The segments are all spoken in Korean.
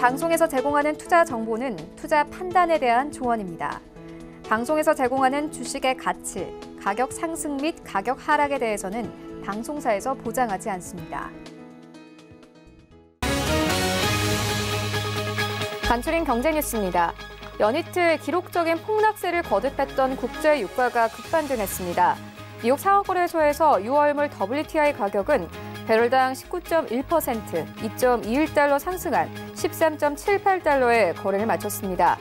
방송에서 제공하는 투자 정보는 투자 판단에 대한 조언입니다. 방송에서 제공하는 주식의 가치, 가격 상승 및 가격 하락에 대해서는 방송사에서 보장하지 않습니다. 간추린 경제 뉴스입니다. 연이틀 기록적인 폭락세를 거듭했던 국제 유가가 급반등했습니다. 미국 상하거래소에서 6월물 WTI 가격은 배럴당 19.1%, 2.21달러 상승한 13.78달러에 거래를 마쳤습니다.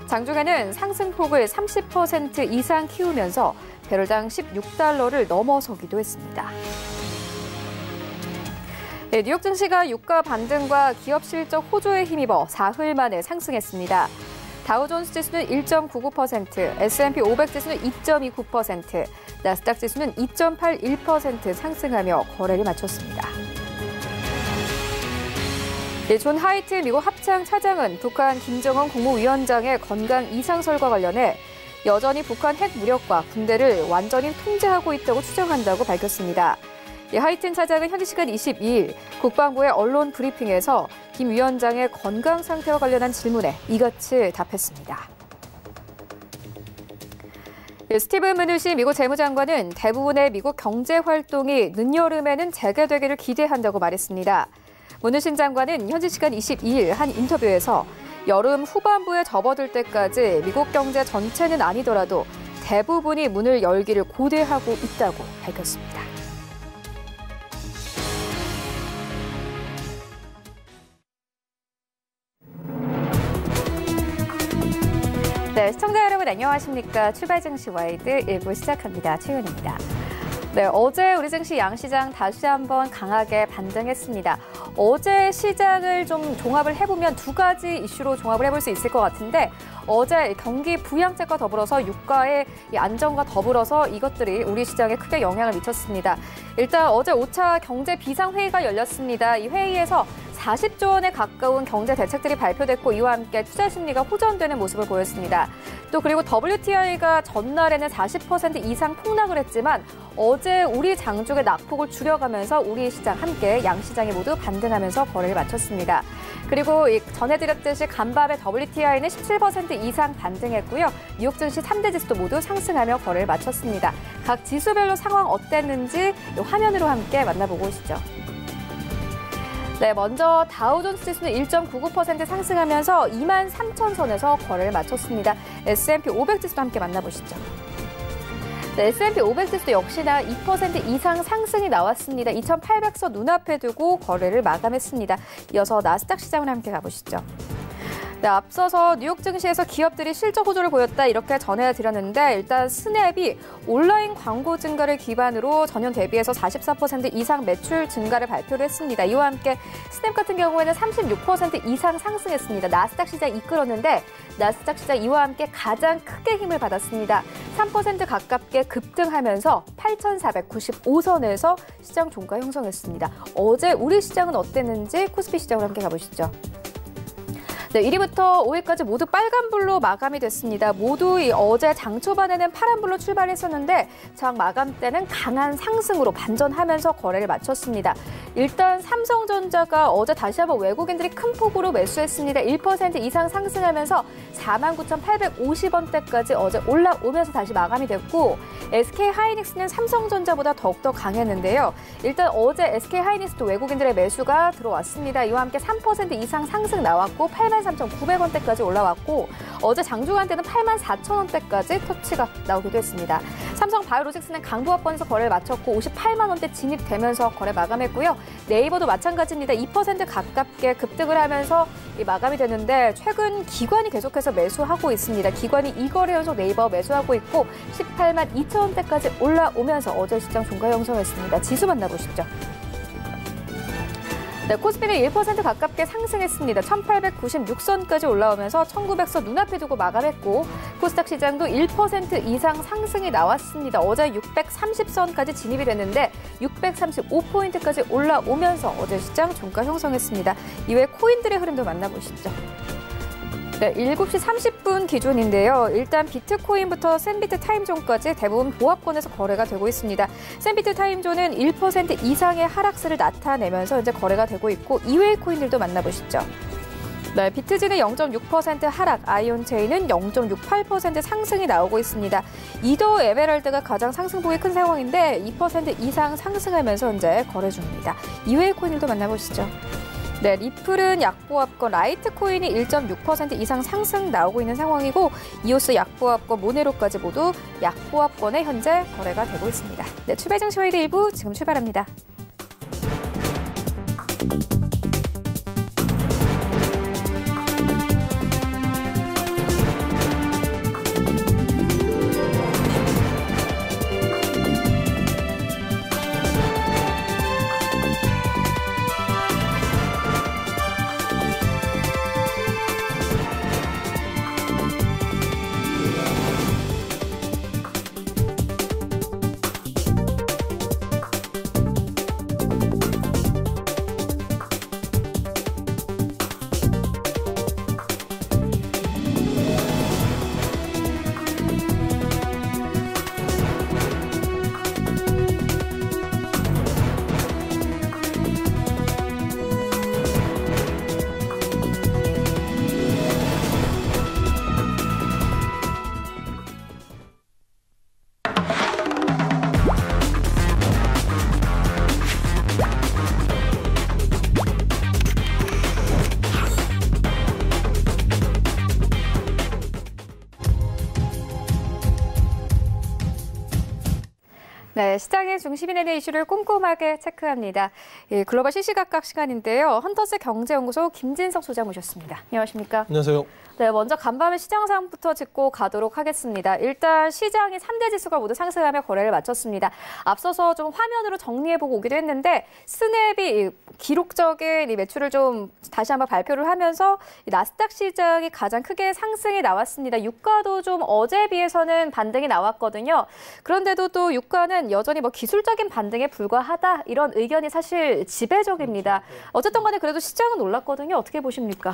장중에는 상승폭을 30% 이상 키우면서 배럴당 16달러를 넘어서기도 했습니다. 네, 뉴욕 증시가 유가 반등과 기업 실적 호조에 힘입어 사흘 만에 상승했습니다. 다우존스 지수는 1.99%, S&P 500 지수는 2.29%, 나스닥 지수는 2.81% 상승하며 거래를 마쳤습니다. 존 하이트 미국 합참 차장은 북한 김정은 국무위원장의 건강 이상설과 관련해 여전히 북한 핵 무력과 군대를 완전히 통제하고 있다고 추정한다고 밝혔습니다. 하이튼 차장은 현지 시간 22일 국방부의 언론 브리핑에서 김 위원장의 건강 상태와 관련한 질문에 이같이 답했습니다. 스티븐 므누신 미국 재무장관은 대부분의 미국 경제 활동이 늦여름에는 재개되기를 기대한다고 말했습니다. 므누신 장관은 현지 시간 22일 한 인터뷰에서 여름 후반부에 접어들 때까지 미국 경제 전체는 아니더라도 대부분이 문을 열기를 고대하고 있다고 밝혔습니다. 네, 시청자 여러분 안녕하십니까? 출발 증시 와이드 1부 시작합니다. 최윤입니다. 네, 어제 우리 증시 양시장 다시 한번 강하게 반등했습니다. 어제 시장을 좀 종합을 해보면 두 가지 이슈로 종합을 해볼 수 있을 것 같은데 어제 경기 부양책과 더불어서 유가의 안정과 더불어서 이것들이 우리 시장에 크게 영향을 미쳤습니다. 일단 어제 5차 경제 비상회의가 열렸습니다. 이 회의에서 40조 원에 가까운 경제 대책들이 발표됐고 이와 함께 투자 심리가 호전되는 모습을 보였습니다. 또 그리고 WTI가 전날에는 40% 이상 폭락을 했지만 어제 우리 장중의 낙폭을 줄여가면서 우리 시장 함께 양시장이 모두 반등하면서 거래를 마쳤습니다. 그리고 전해드렸듯이 간밤에 WTI는 17% 이상 반등했고요. 뉴욕 증시 3대 지수도 모두 상승하며 거래를 마쳤습니다. 각 지수별로 상황 어땠는지 화면으로 함께 만나보고 오시죠. 네, 먼저 다우존스 지수는 1.99% 상승하면서 23,000선에서 거래를 마쳤습니다. S&P 500 지수도 함께 만나보시죠. 네, S&P 500 지수도 역시나 2% 이상 상승이 나왔습니다. 2,800선 눈앞에 두고 거래를 마감했습니다. 이어서 나스닥 시장을 함께 가보시죠. 네, 앞서서 뉴욕 증시에서 기업들이 실적 호조를 보였다 이렇게 전해드렸는데 일단 스냅이 온라인 광고 증가를 기반으로 전년 대비해서 44% 이상 매출 증가를 발표를 했습니다. 이와 함께 스냅 같은 경우에는 36% 이상 상승했습니다. 나스닥 시장 이끌었는데 나스닥 시장 이와 함께 가장 크게 힘을 받았습니다. 3% 가깝게 급등하면서 8,495선에서 시장 종가 형성했습니다. 어제 우리 시장은 어땠는지 코스피 시장으로 함께 가보시죠. 네, 1위부터 5위까지 모두 빨간불로 마감이 됐습니다. 모두 어제 장 초반에는 파란불로 출발했었는데 장 마감 때는 강한 상승으로 반전하면서 거래를 마쳤습니다. 일단 삼성전자가 어제 다시 한번 외국인들이 큰 폭으로 매수했습니다. 1% 이상 상승하면서 49,850원대까지 어제 올라오면서 다시 마감이 됐고 SK하이닉스는 삼성전자보다 더욱더 강했는데요. 일단 어제 SK하이닉스도 외국인들의 매수가 들어왔습니다. 이와 함께 3% 이상 상승 나왔고 83,900원대까지 올라왔고 어제 장중한 때는 84,000원대까지 터치가 나오기도 했습니다. 삼성바이오로직스는 강보합권에서 거래를 마쳤고 58만 원대 진입되면서 거래 마감했고요. 네이버도 마찬가지입니다. 2% 가깝게 급등을 하면서 마감이 됐는데 최근 기관이 계속해서 매수하고 있습니다. 기관이 2거래 연속 네이버 매수하고 있고 18만 2천원대까지 올라오면서 어제 시장 종가 형성했습니다. 지수 만나보시죠. 네, 코스피는 1% 가깝게 상승했습니다. 1896선까지 올라오면서 1900선 눈앞에 두고 마감했고 코스닥 시장도 1% 이상 상승이 나왔습니다. 어제 630선까지 진입이 됐는데 635포인트까지 올라오면서 어제 시장 종가 형성했습니다. 이외 코인들의 흐름도 만나보시죠. 네, 7시 30분 기준인데요. 일단 비트코인부터 샌비트 타임존까지 대부분 보합권에서 거래가 되고 있습니다. 샌비트 타임존은 1% 이상의 하락세를 나타내면서 현재 거래가 되고 있고 이외의 코인들도 만나보시죠. 네, 비트지는 0.6% 하락, 아이온체인은 0.68% 상승이 나오고 있습니다. 이도 에메랄드가 가장 상승폭이 큰 상황인데 2% 이상 상승하면서 현재 거래 중입니다. 이외의 코인들도 만나보시죠. 네, 리플은 약보합권, 라이트코인이 1.6% 이상 상승 나오고 있는 상황이고 이오스 약보합권, 모네로까지 모두 약보합권에 현재 거래가 되고 있습니다. 네, 추발 증시 와이드 1부 지금 출발합니다. 네, 시장의 중심이 되는 이슈를 꼼꼼하게 체크합니다. 예, 글로벌 시시각각 시간인데요. 헌터스 경제연구소 김진석 소장 모셨습니다. 안녕하십니까? 안녕하세요. 네, 먼저 간밤에 시장 상황부터 짚고 가도록 하겠습니다. 일단 시장의 3대 지수가 모두 상승하며 거래를 마쳤습니다. 앞서서 좀 화면으로 정리해보고 오기도 했는데 스냅이 기록적인 이 매출을 좀 다시 한번 발표를 하면서 나스닥 시장이 가장 크게 상승이 나왔습니다. 유가도 좀 어제에 비해서는 반등이 나왔거든요. 그런데도 또 유가는 여전히 뭐 기술적인 반등에 불과하다 이런 의견이 사실 지배적입니다. 어쨌든 간에 그래도 시장은 올랐거든요. 어떻게 보십니까?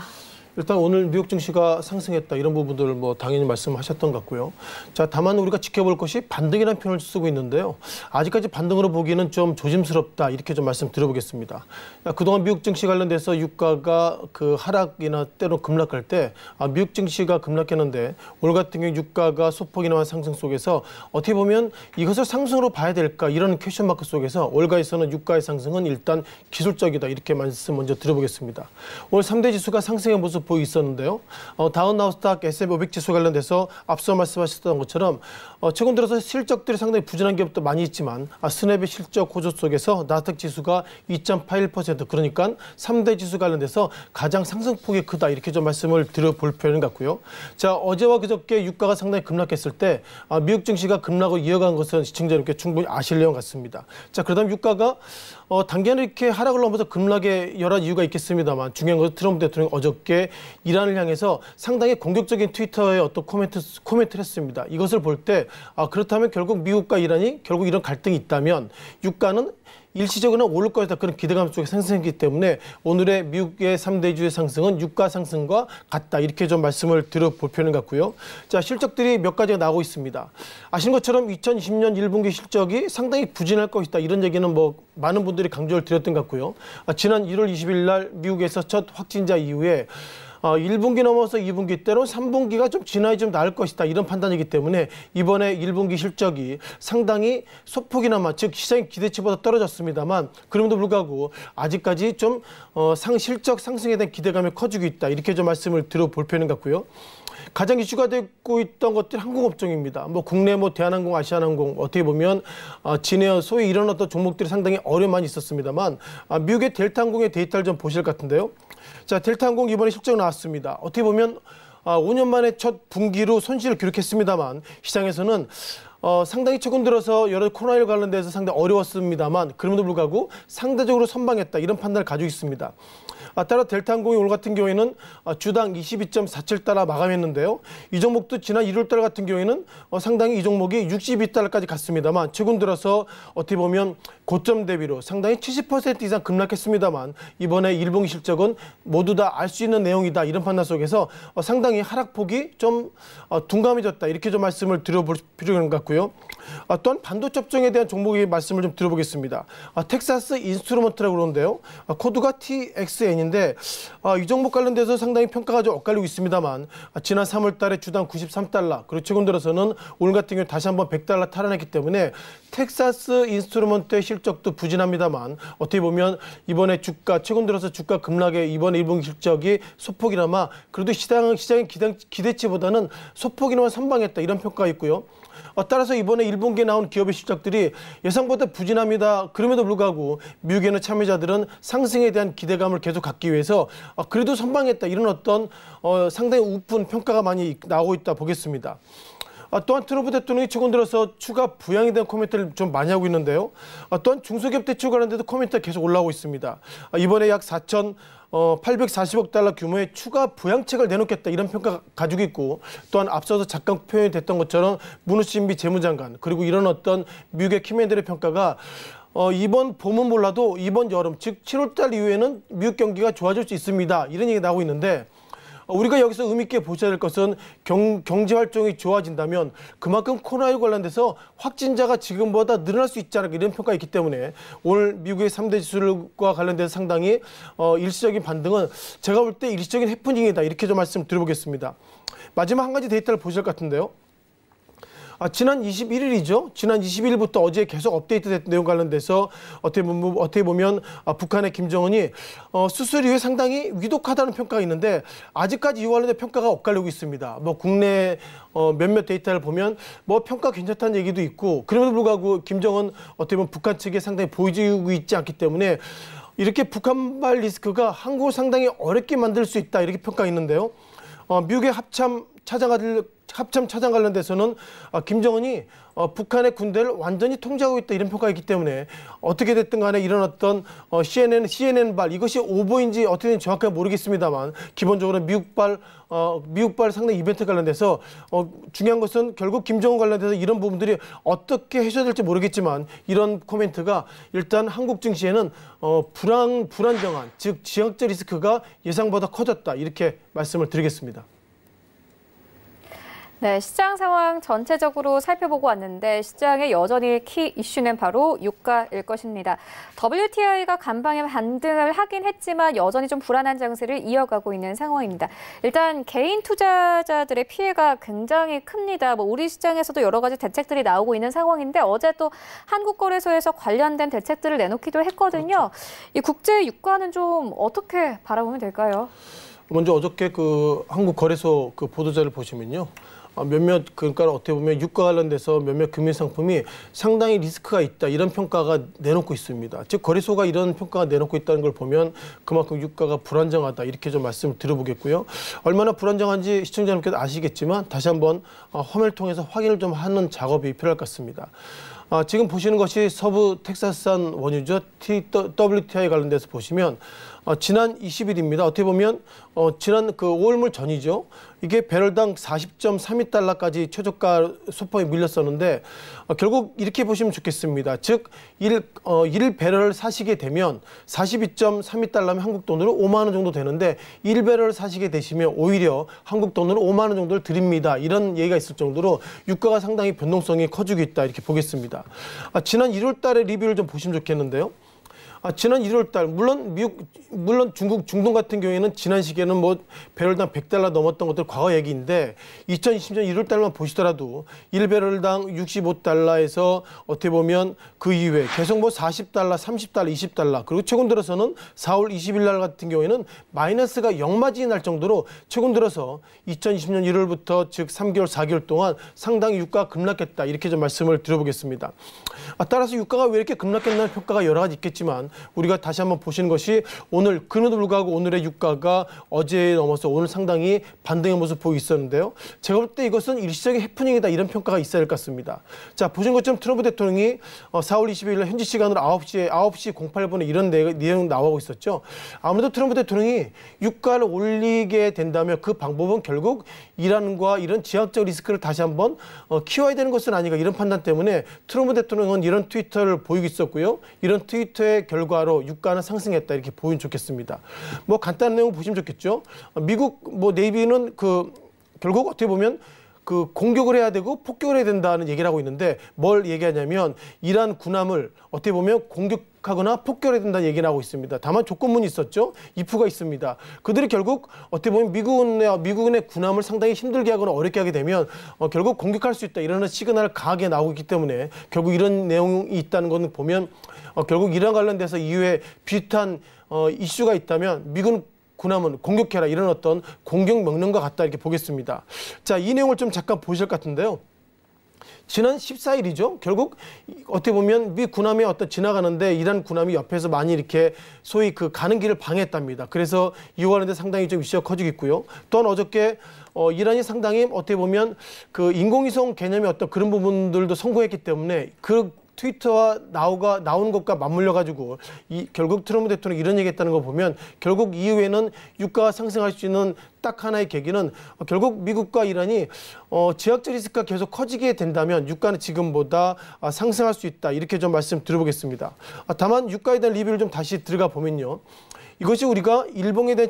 일단 오늘 미국 증시가 상승했다 이런 부분들을 뭐 당연히 말씀하셨던 것 같고요. 자, 다만 우리가 지켜볼 것이 반등이라는 표현을 쓰고 있는데요. 아직까지 반등으로 보기에는 좀 조심스럽다 이렇게 좀 말씀드려보겠습니다. 그동안 미국 증시 관련돼서 유가가 그 하락이나 때로 급락할 때 미국 증시가 급락했는데 오늘 같은 경우 유가가 소폭이 나온 상승 속에서 어떻게 보면 이것을 상승으로 봐야 될까 이런 퀘션 마크 속에서 월가에서는 유가의 상승은 일단 기술적이다 이렇게 말씀 먼저 드려보겠습니다. 오늘 3대 지수가 상승의 모습 보이고 있었는데요. 다우 나스닥 S&P 500 지수 관련돼서 앞서 말씀하셨던 것처럼 최근 들어서 실적들이 상당히 부진한 기업도 많이 있지만 스냅의 실적 호조 속에서 나스닥 지수가 2.81% 그러니까 3대 지수 관련돼서 가장 상승폭이 크다 이렇게 좀 말씀을 드려볼 필요는 같고요. 자, 어제와 그저께 유가가 상당히 급락했을 때 미국 증시가 급락을 이어간 것은 시청자 여러분께 충분히 아실 내용 같습니다. 자, 그러다 유가가 단기간에 이렇게 하락을 넘어서 급락의 여러 이유가 있겠습니다만 중요한 것은 트럼프 대통령이 어저께 이란을 향해서 상당히 공격적인 트위터의 어떤 코멘트를 했습니다. 이것을 볼 때 그렇다면 결국 미국과 이란이 결국 이런 갈등이 있다면 유가는 일시적으로는 오를 것이다 그런 기대감 속에 상승했기 때문에 오늘의 미국의 3대 주의 상승은 유가 상승과 같다 이렇게 좀 말씀을 드려볼 필요는 같고요. 자, 실적들이 몇 가지가 나오고 있습니다. 아시는 것처럼 2020년 1분기 실적이 상당히 부진할 것이다 이런 얘기는 뭐 많은 분들이 강조를 드렸던 것 같고요. 지난 1월 20일 날 미국에서 첫 확진자 이후에 1분기 넘어서 2분기 때론 3분기가 좀 지나야 좀 나을 것이다 이런 판단이기 때문에 이번에 1분기 실적이 상당히 소폭이나마 즉 시장의 기대치보다 떨어졌습니다만 그럼에도 불구하고 아직까지 좀 실적 상승에 대한 기대감이 커지고 있다 이렇게 좀 말씀을 드려볼 필요는 같고요. 가장 이슈가 되고 있던 것들이 항공업종입니다. 뭐 국내 뭐 대한항공, 아시아나항공 어떻게 보면 진에어 소위 이런 어떤 종목들이 상당히 어려움이 있었습니다만 미국의 델타항공의 데이터를 좀 보실 것 같은데요. 자, 델타항공 이번에 실적 나왔습니다. 어떻게 보면 5년 만에 첫 분기로 손실을 기록했습니다만 시장에서는 상당히 최근 들어서 여러 코로나19 관련돼서 상당히 어려웠습니다만 그럼에도 불구하고 상대적으로 선방했다 이런 판단을 가지고 있습니다. 따라 델타항공이 오늘 같은 경우에는 주당 22.47달러 마감했는데요. 이 종목도 지난 1월달 같은 경우에는 상당히 이 종목이 62달러까지 갔습니다만 최근 들어서 어떻게 보면 고점 대비로 상당히 70% 이상 급락했습니다만 이번에 1분기 실적은 모두 다 알 수 있는 내용이다 이런 판단 속에서 상당히 하락폭이 좀 둔감해졌다 이렇게 좀 말씀을 드려볼 필요가 있는 것 같고요. 있고요. 또한 반도체 업종에 대한 종목의 말씀을 좀 드려보겠습니다. 텍사스 인스트루먼트라고 그러는데요. 코드가 TXN인데 이 종목 관련돼서 상당히 평가가 좀 엇갈리고 있습니다만 지난 3월 달에 주당 93달러 그리고 최근 들어서는 오늘 같은 경우 다시 한번 100달러 탈환했기 때문에 텍사스 인스트루먼트의 실적도 부진합니다만 어떻게 보면 이번에 주가 최근 들어서 주가 급락의 이번 1분기 실적이 소폭이나마 그래도 시장의 기대치보다는 소폭이나마 선방했다 이런 평가가 있고요. 따라서 이번에 1분기에 나온 기업의 실적들이 예상보다 부진합니다. 그럼에도 불구하고 미국에는 참여자들은 상승에 대한 기대감을 계속 갖기 위해서 그래도 선방했다 이런 어떤 상당히 우픈 평가가 많이 나오고 있다 보겠습니다. 또한 트럼프 대통령이 최근 들어서 추가 부양에 대한 코멘트를 좀 많이 하고 있는데요. 또한 중소기업 대출 관련돼도 코멘트가 계속 올라오고 있습니다. 이번에 약 4,840억 달러 규모의 추가 부양책을 내놓겠다 이런 평가 가지고 있고 또한 앞서서 잠깐 표현이 됐던 것처럼 무누신비 재무장관 그리고 이런 어떤 미국의 키맨들의 평가가 이번 봄은 몰라도 이번 여름 즉 7월달 이후에는 미국 경기가 좋아질 수 있습니다. 이런 얘기가 나오고 있는데 우리가 여기서 의미 있게 보셔야 될 것은 경제 활동이 좋아진다면 그만큼 코로나19 관련돼서 확진자가 지금보다 늘어날 수 있지 않을까 이런 평가가 있기 때문에 오늘 미국의 3대 지수과 관련돼서 상당히 일시적인 반등은 제가 볼 때 일시적인 해프닝이다 이렇게 좀 말씀드려보겠습니다. 마지막 한 가지 데이터를 보실 것 같은데요. 지난 21일이죠. 지난 20일부터 어제 계속 업데이트된 내용 관련돼서 어떻게 보면 북한의 김정은이 수술 이후에 상당히 위독하다는 평가가 있는데 아직까지 이와 관련된 평가가 엇갈리고 있습니다. 국내 몇몇 데이터를 보면 평가 괜찮다는 얘기도 있고 그럼에도 불구하고 김정은 어떻게 보면 북한 측에 상당히 보여지고 있지 않기 때문에 이렇게 북한발 리스크가 한국을 상당히 어렵게 만들 수 있다 이렇게 평가가 있는데요. 미국의 합참 차장 관련돼서는 김정은이 북한의 군대를 완전히 통제하고 있다 이런 평가가 있기 때문에 어떻게 됐든 간에 이런 어떤 CNN발 이것이 오보인지 어떻게든 정확하게 모르겠습니다만 기본적으로 미국발 상당 이벤트 관련돼서 중요한 것은 결국 김정은 관련돼서 이런 부분들이 어떻게 해줘야 될지 모르겠지만 이런 코멘트가 일단 한국 증시에는 불안정한 즉 지역적 리스크가 예상보다 커졌다 이렇게 말씀을 드리겠습니다. 네, 시장 상황 전체적으로 살펴보고 왔는데 시장의 여전히 키 이슈는 바로 유가일 것입니다. WTI가 간밤에 반등을 하긴 했지만 여전히 좀 불안한 장세를 이어가고 있는 상황입니다. 일단 개인 투자자들의 피해가 굉장히 큽니다. 우리 시장에서도 여러 가지 대책들이 나오고 있는 상황인데 어제 또 한국거래소에서 관련된 대책들을 내놓기도 했거든요. 이 국제 유가는 좀 어떻게 바라보면 될까요? 먼저 어저께 한국거래소 보도자를 보시면요. 그러니까 어떻게 보면 유가 관련돼서 몇몇 금융 상품이 상당히 리스크가 있다 이런 평가가 내놓고 있습니다. 즉 거래소가 이런 평가가 내놓고 있다는 걸 보면 그만큼 유가가 불안정하다 이렇게 좀 말씀을 드려보겠고요. 얼마나 불안정한지 시청자님께도 아시겠지만 다시 한번 화면을 통해서 확인을 좀 하는 작업이 필요할 것 같습니다. 지금 보시는 것이 서부 텍사스산 원유죠. WTI 관련돼서 보시면 지난 20일입니다. 어떻게 보면 지난 5월 말 전이죠. 이게 배럴당 40.32달러까지 최저가 소폭이 밀렸었는데 결국 이렇게 보시면 좋겠습니다. 즉 1배럴을 사시게 되면 42.32달러면 한국 돈으로 5만 원 정도 되는데 1배럴을 사시게 되시면 오히려 한국 돈으로 5만 원 정도를 드립니다. 이런 얘기가 있을 정도로 유가가 상당히 변동성이 커지고 있다 이렇게 보겠습니다. 지난 1월 달에 리뷰를 좀 보시면 좋겠는데요. 지난 1월 달 물론 중동 같은 경우에는 지난 시기에는 배럴당 100달러 넘었던 것들 과거 얘기인데 2020년 1월 달만 보시더라도 1배럴당 65달러에서 어떻게 보면 그 이후에 계속 40달러, 30달러, 20달러 그리고 최근 들어서는 4월 20일 날 같은 경우에는 마이너스가 역마진이 날 정도로 최근 들어서 2020년 1월부터 즉 3개월, 4개월 동안 상당히 유가가 급락했다 이렇게 좀 말씀을 드려보겠습니다. 따라서 유가가 왜 이렇게 급락했나는 평가가 여러 가지 있겠지만 우리가 다시 한번 보시는 것이 오늘 그럼에도 불구하고 오늘의 유가가 어제에 넘어서 오늘 상당히 반등의 모습 보이고 있었는데요. 제가 볼 때 이것은 일시적인 해프닝이다 이런 평가가 있어야 할 것 같습니다. 자, 보신 것처럼 트럼프 대통령이 4월 22일 날 현지 시간으로 9시 08분에 이런 내용 나오고 있었죠. 아무래도 트럼프 대통령이 유가를 올리게 된다면 그 방법은 결국 이란과 이런 지역적 리스크를 다시 한번 키워야 되는 것은 아닌가 이런 판단 때문에 트럼프 대통령은 이런 트위터를 보이고 있었고요. 이런 트위터의 결과로 유가는 상승했다 이렇게 보이면 좋겠습니다. 간단한 내용 보시면 좋겠죠. 미국 네이비는 결국 어떻게 보면 그 공격을 해야 되고 폭격을 해야 된다는 얘기를 하고 있는데 뭘 얘기하냐면 이란 군함을 어떻게 보면 공격하거나 폭격해야 된다는 얘기를 하고 있습니다. 다만 조건문이 있었죠. if가 있습니다. 그들이 결국 어떻게 보면 미국의 군함을 상당히 힘들게 하거나 어렵게 하게 되면 결국 공격할 수 있다 이런 시그널을 강하게 나오고 있기 때문에 결국 이런 내용이 있다는 것을 보면 결국 이란 관련돼서 이후에 비슷한 이슈가 있다면 미국 군함은 공격해라 이런 어떤 공격 명령과 같다 이렇게 보겠습니다. 자, 이 내용을 좀 잠깐 보실 것 같은데요. 지난 14일이죠. 결국 어떻게 보면 미 군함이 지나가는데 이란 군함이 옆에서 많이 이렇게 소위 그 가는 길을 방해했답니다. 그래서 이용하는데 상당히 좀 이슈가 커지고 있고요. 또한 어저께 이란이 상당히 어떻게 보면 그 인공위성 개념의 그런 부분들도 성공했기 때문에 그 트위터와 나오는 것과 맞물려 가지고 결국 트럼프 대통령이 이런 얘기했다는 거 보면 결국 이후에는 유가가 상승할 수 있는 딱 하나의 계기는 결국 미국과 이란이 지역적 리스크가 계속 커지게 된다면 유가는 지금보다 상승할 수 있다 이렇게 좀 말씀 드려보겠습니다. 다만 유가에 대한 리뷰를 좀 다시 들어가 보면요. 이것이 우리가 일봉에 대한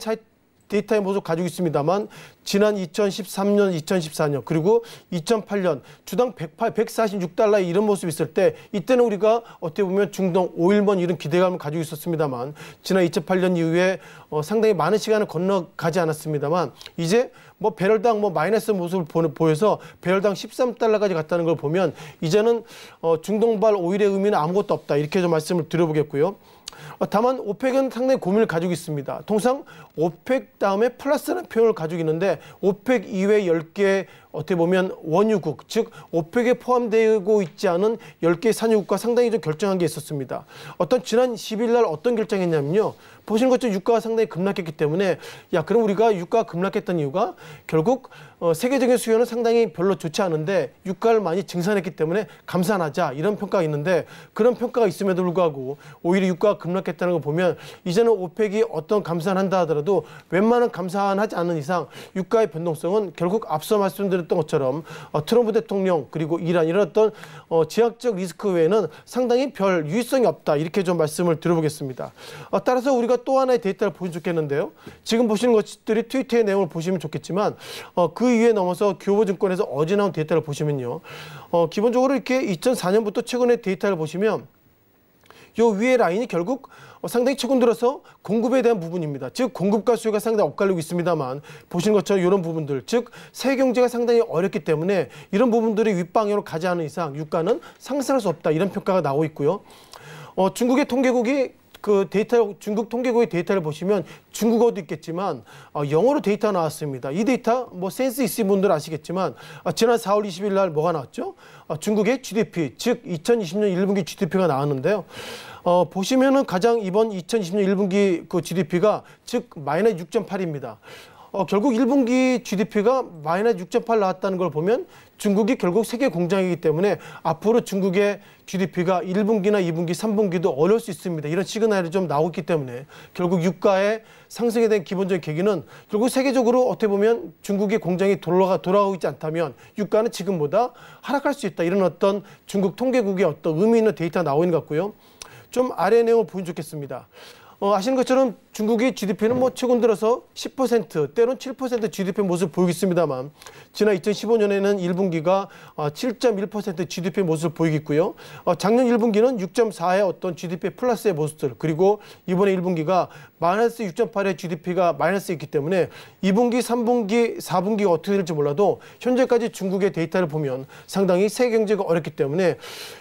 데이터의 모습을 가지고 있습니다만 지난 2013년, 2014년 그리고 2008년 주당 146달러의 이런 모습이 있을 때 이때는 우리가 어떻게 보면 중동 5일번 이런 기대감을 가지고 있었습니다만 지난 2008년 이후에 상당히 많은 시간을 건너가지 않았습니다만 이제 배럴당 마이너스 모습을 보여서 배럴당 13달러까지 갔다는 걸 보면 이제는 중동발 오일의 의미는 아무것도 없다 이렇게 좀 말씀을 드려보겠고요. 다만 오펙은 상당히 고민을 가지고 있습니다. 통상 오펙 다음에 플러스라는 표현을 가지고 있는데 오펙 이외 10개 어떻게 보면 원유국, 즉 오펙에 포함되고 있지 않은 10개의 산유국과 상당히 좀 결정한 게 있었습니다. 지난 10일 날 어떤 결정했냐면요. 보시는 것처럼 유가가 상당히 급락했기 때문에 그럼 우리가 유가가 급락했던 이유가 결국 세계적인 수요는 상당히 별로 좋지 않은데 유가를 많이 증산했기 때문에 감산하자 이런 평가가 있는데 그런 평가가 있음에도 불구하고 오히려 유가가 급락했다는 걸 보면 이제는 오펙이 어떤 감산한다 하더라도 웬만한 감산하지 않는 이상 유가의 변동성은 결국 앞서 말씀드렸던 것처럼 트럼프 대통령 그리고 이란 이런 지역적 리스크 외에는 상당히 별 유의성이 없다 이렇게 좀 말씀을 드려보겠습니다. 따라서 우리가 또 하나의 데이터를 보시면 좋겠는데요. 지금 보시는 것들이 트위터의 내용을 보시면 좋겠지만 그 이후에 넘어서 교보증권에서 어제 나온 데이터를 보시면요. 기본적으로 이렇게 2004년부터 최근의 데이터를 보시면 요 위에 라인이 결국 상당히 최근 들어서 공급에 대한 부분입니다. 즉 공급과 수요가 상당히 엇갈리고 있습니다만 보시는 것처럼 이런 부분들 즉 세계 경제가 상당히 어렵기 때문에 이런 부분들이 윗방향으로 가지 않는 이상 유가는 상승할 수 없다 이런 평가가 나오고 있고요. 중국의 통계국이 중국 통계국의 데이터를 보시면 중국어도 있겠지만 영어로 데이터가 나왔습니다. 이 데이터 센스 있으신 분들 아시겠지만 지난 4월 20일 날 뭐가 나왔죠? 중국의 GDP, 즉 2020년 1분기 GDP가 나왔는데요. 보시면은 가장 이번 2020년 1분기 그 GDP가 즉 마이너스 6.8입니다. 결국 1분기 GDP가 마이너스 6.8 나왔다는 걸 보면 중국이 결국 세계 공장이기 때문에 앞으로 중국의 GDP가 1분기나 2분기, 3분기도 어려울 수 있습니다. 이런 시그널이 좀 나오기 때문에 결국 유가의 상승에 대한 기본적인 계기는 결국 세계적으로 어떻게 보면 중국의 공장이 돌아가고 있지 않다면 유가는 지금보다 하락할 수 있다. 이런 중국 통계국의 의미 있는 데이터가 나오고 있는 것 같고요. 좀 아래 내용을 보면 좋겠습니다. 아시는 것처럼 중국의 GDP는 최근 들어서 10%, 때론 7% GDP 모습을 보이고 있습니다만 지난 2015년에는 1분기가 7.1% GDP 모습을 보이고 있고요. 작년 1분기는 6.4의 GDP 플러스의 모습들 그리고 이번에 1분기가 마이너스 6.8의 GDP가 마이너스였기 때문에 2분기, 3분기, 4분기가 어떻게 될지 몰라도 현재까지 중국의 데이터를 보면 상당히 세계 경제가 어렵기 때문에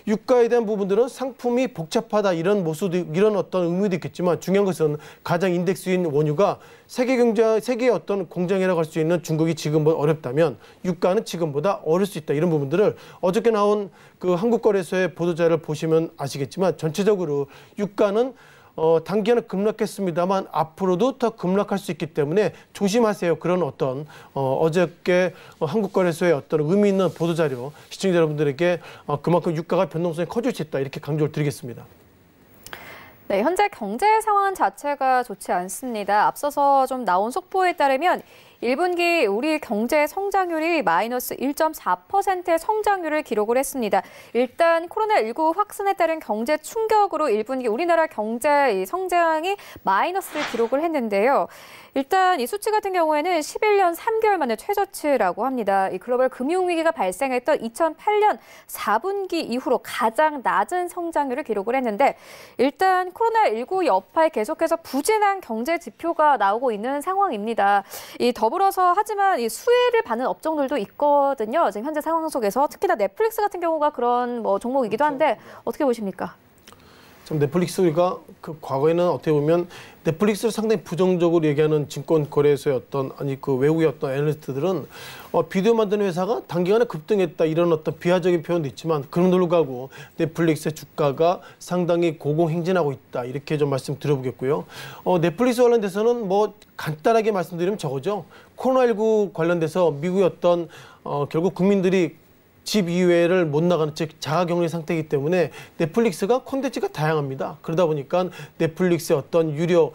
유가에 대한 부분들은 상품이 복잡하다 이런 모습도 이런 의미도 있겠지만 중요한 것은 가장 인덱스인 원유가 세계의 공장이라고 할 수 있는 중국이 지금보다 어렵다면 유가는 지금보다 어려울 수 있다. 이런 부분들을 어저께 나온 그 한국거래소의 보도자를 보시면 아시겠지만 전체적으로 유가는 단기에는 급락했습니다만 앞으로도 더 급락할 수 있기 때문에 조심하세요. 그런 어저께 한국거래소의 의미 있는 보도자료 시청자 여러분들에게 그만큼 유가가 변동성이 커질 수 있다. 이렇게 강조를 드리겠습니다. 네, 현재 경제 상황 자체가 좋지 않습니다. 앞서서 좀 나온 속보에 따르면 1분기 우리 경제 성장률이 마이너스 1.4%의 성장률을 기록을 했습니다. 일단 코로나19 확산에 따른 경제 충격으로 1분기 우리나라 경제 성장이 마이너스를 기록을 했는데요. 일단 이 수치 같은 경우에는 11년 3개월 만에 최저치라고 합니다. 이 글로벌 금융위기가 발생했던 2008년 4분기 이후로 가장 낮은 성장률을 기록을 했는데 일단 코로나19 여파에 계속해서 부진한 경제 지표가 나오고 있는 상황입니다. 이 더불어서 하지만 이 수혜를 받는 업종들도 있거든요. 지금 현재 상황 속에서 특히나 넷플릭스 같은 경우가 그런 종목이기도 한데 어떻게 보십니까? 참 넷플릭스 우리가 그 과거에는 어떻게 보면 넷플릭스를 상당히 부정적으로 얘기하는 증권 거래소의 그 외국의 어떤 애널리스트들은 비디오 만드는 회사가 단기간에 급등했다 이런 어떤 비하적인 표현도 있지만 그럼에도 불구하고 넷플릭스의 주가가 상당히 고공행진하고 있다 이렇게 좀 말씀 드려보겠고요. 넷플릭스 관련돼서는 뭐 간단하게 말씀드리면 저거죠. 코로나19 관련돼서 미국의 결국 국민들이 집 이외를 못 나가는 즉 자가격리 상태이기 때문에 넷플릭스가 콘텐츠가 다양합니다. 그러다 보니까 넷플릭스의 유료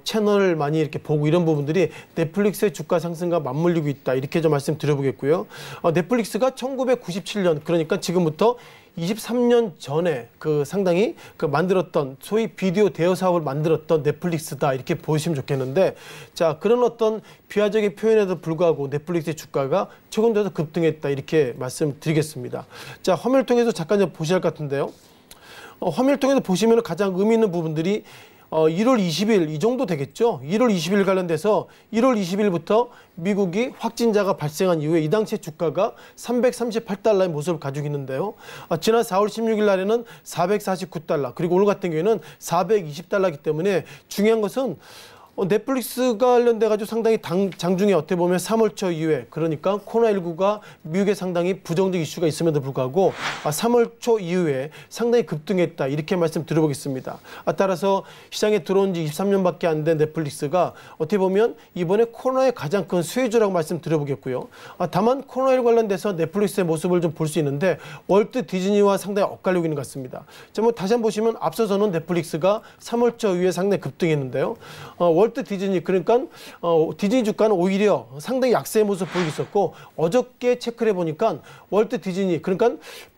채널을 많이 이렇게 보고 이런 부분들이 넷플릭스의 주가 상승과 맞물리고 있다 이렇게 좀 말씀드려보겠고요. 넷플릭스가 1997년 그러니까 지금부터 23년 전에 상당히 만들었던 소위 비디오 대여 사업을 만들었던 넷플릭스다 이렇게 보시면 좋겠는데 자 그런 비하적인 표현에도 불구하고 넷플릭스의 주가가 최근 들어서 급등했다 이렇게 말씀드리겠습니다. 자 화면을 통해서 잠깐 좀 보셔야 할 것 같은데요. 화면을 통해서 보시면 가장 의미 있는 부분들이 1월 20일 이 정도 되겠죠. 1월 20일 관련돼서 1월 20일부터 미국이 확진자가 발생한 이후에 이 당시의 주가가 338달러의 모습을 가지고 있는데요. 지난 4월 16일 날에는 449달러 그리고 오늘 같은 경우에는 420달러이기 때문에 중요한 것은 넷플릭스 관련돼가지고 상당히 장중에 어떻게 보면 3월 초 이후에 그러니까 코로나19가 미국에 상당히 부정적 이슈가 있음에도 불구하고 3월 초 이후에 상당히 급등했다 이렇게 말씀 드려보겠습니다. 따라서 시장에 들어온 지 23년밖에 안 된 넷플릭스가 어떻게 보면 이번에 코로나의 가장 큰 수혜주라고 말씀 드려보겠고요. 다만 코로나19 관련돼서 넷플릭스의 모습을 좀 볼 수 있는데 월트 디즈니와 상당히 엇갈리고 있는 것 같습니다. 자, 다시 한번 보시면 앞서서는 넷플릭스가 3월 초 이후에 상당히 급등했는데요. 월트 디즈니 그러니까 디즈니 주가는 오히려 상당히 약세의 모습을 보이고 있었고 어저께 체크를 해보니까 월트 디즈니 그러니까